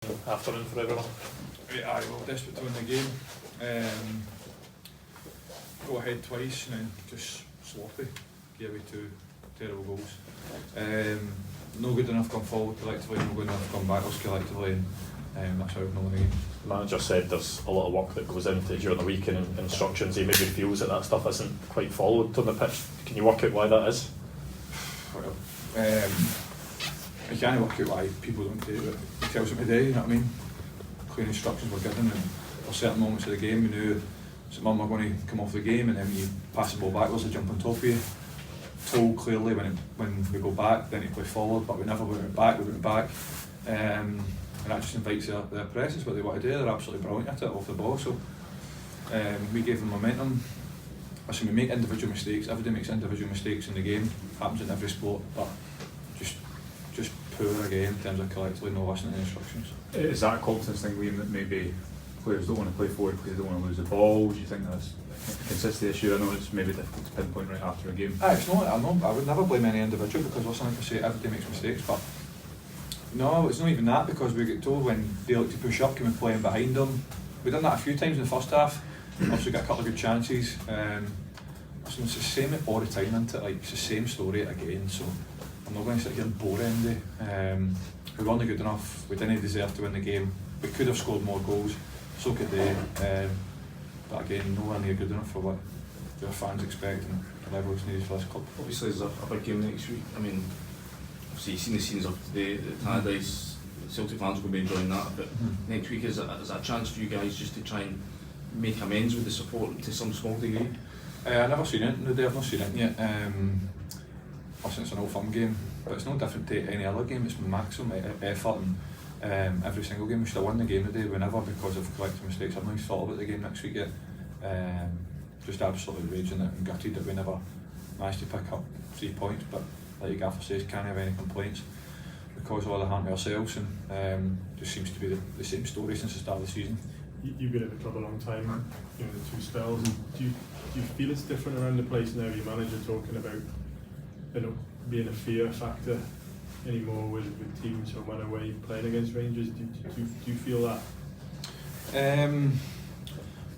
afternoon for everyone. Aye, well, desperate to win the game. Go ahead twice and then just sloppy. Gave away two terrible goals. No good enough going forward collectively, no good enough going backwards collectively, and that's how we've won the game. The manager said there's a lot of work that goes into during the week and instructions. He maybe feels that stuff isn't quite followed on the pitch. Can you work out why that is? Well, I can't work out why people don't do it. He tells them today, you know what I mean? Clear instructions were given, and for certain moments of the game we knew St Mirren were going to come off the game, and then when you pass the ball backwards, they jump on top of you. Told clearly when we go back, then to play forward, but we never went back, we went back. And that just invites their press. It's what they want to do. They're absolutely brilliant at it off the ball. So we gave them momentum. Listen, we make individual mistakes. Everybody makes individual mistakes in the game. Happens in every sport, but just poor again in terms of collectively not listening to instructions. Is that a confidence thing, Liam, that maybe players don't want to play forward because they don't want to lose the ball? Do you think that's a consistent issue? I know it's maybe difficult to pinpoint right after a game. It's not. I would never blame any individual because, listen, like I say, everybody makes mistakes, but no, it's not even that, because we get told when they look to push up, can we play in behind them? We've done that a few times in the first half. Also got a couple of good chances. Listen, it's the same all the time, isn't it? Like, it's the same story again. So I'm not going to sit here and bore Andy. We weren't good enough. We didn't deserve to win the game. We could have scored more goals. So could they. But again, nowhere near good enough for what their fans expect and the level it's needed for this club. Obviously, there's a big game next week. I mean, obviously you've seen the scenes of today at Tannadice. Celtic fans will be enjoying that. But next week is that a chance for you guys just to try and make amends with the support to some small degree? I've never seen it. No, I've not seen it yet. Listen, it's an old firm game, but it's no different to any other game. It's maximum effort, and every single game we should have won the game today. We never, because of collective mistakes. I've not even thought about the game next week yet. Just absolutely raging it and gutted that we never managed to pick up 3 points. But like Gaffer says, can't have any complaints because of all the hand to ourselves, and just seems to be the same story since the start of the season. You've been at the club a long time, you know, the two spells. Do you feel it's different around the place now? Your manager talking about, you know, being a fear factor anymore with teams who went away playing against Rangers. Do you feel that?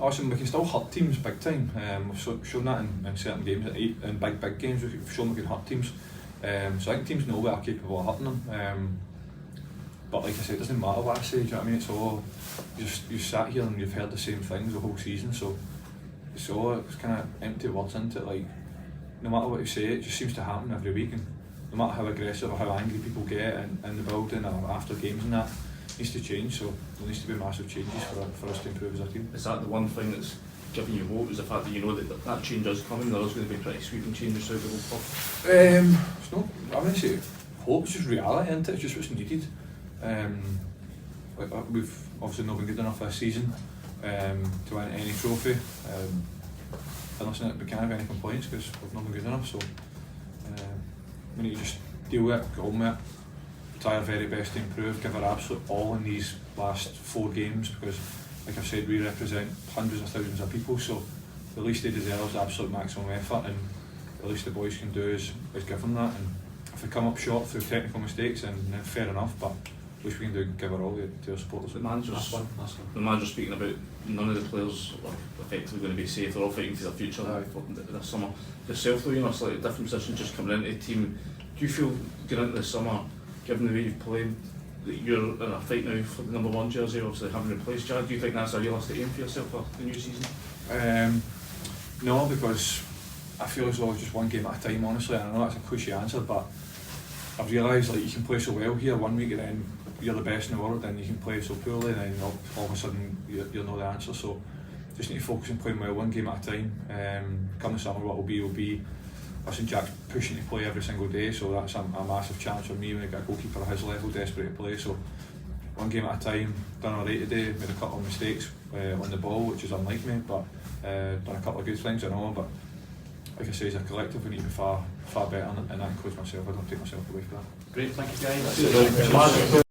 Listen, we can still hurt teams big time. We've shown that in certain games, in big games. We've shown we can hurt teams. So I think teams know we are capable of hurting them. But like I said, it doesn't matter what I say. Do you know what I mean? It's all you sat here and you've heard the same things the whole season. So it's kind of empty words, isn't it? Like, no matter what you say, it just seems to happen every week. And no matter how aggressive or how angry people get in the building or after games and that, it needs to change. So there needs to be massive changes for us to improve as a team. Is that the one thing that's giving you hope? Is the fact that you know that change is coming? There's going to be pretty sweeping changes throughout the whole club. It's not. I wouldn't say hope. It's just reality, isn't it? It's just what's needed. We've obviously not been good enough this season to win any trophy. And listen, we can't have any complaints because we've not been good enough. So we need to just deal with it, get on with it, try our very best to improve, give our absolute all in these last 4 games, because, like I've said, we represent hundreds of thousands of people. So the least they deserve is absolute maximum effort, and the least the boys can do is give them that. And if we come up short through technical mistakes, then fair enough. But at least we can do give our all to our supporters. The manager's speaking about none of the players are effectively going to be safe. They're all fighting for their future this summer. Yourself, though, you're in a slightly different position, just coming into the team. Do you feel going into the summer, given the way you've played, that you're in a fight now for the #1 jersey, obviously having replaced Chad? Do you think that's a realistic aim for yourself for the new season? No, because I feel as though it's just one game at a time, honestly. And I know that's a cliche answer, but I've realised, like, you can play so well here one week and then you're the best in the world, and you can play so poorly and then all of a sudden you're not the answer. So just need to focus on playing well one game at a time. Come the summer, what will be. Listen, Jack's pushing to play every single day, so that's a massive challenge for me when I get a goalkeeper at his level desperate to play. So one game at a time. Done alright today, made a couple of mistakes on the ball, which is unlike me, but done a couple of good things, I know. But like I say, as a collective we need to be far better, and that includes myself. I don't take myself away from that. Great, thank you guys.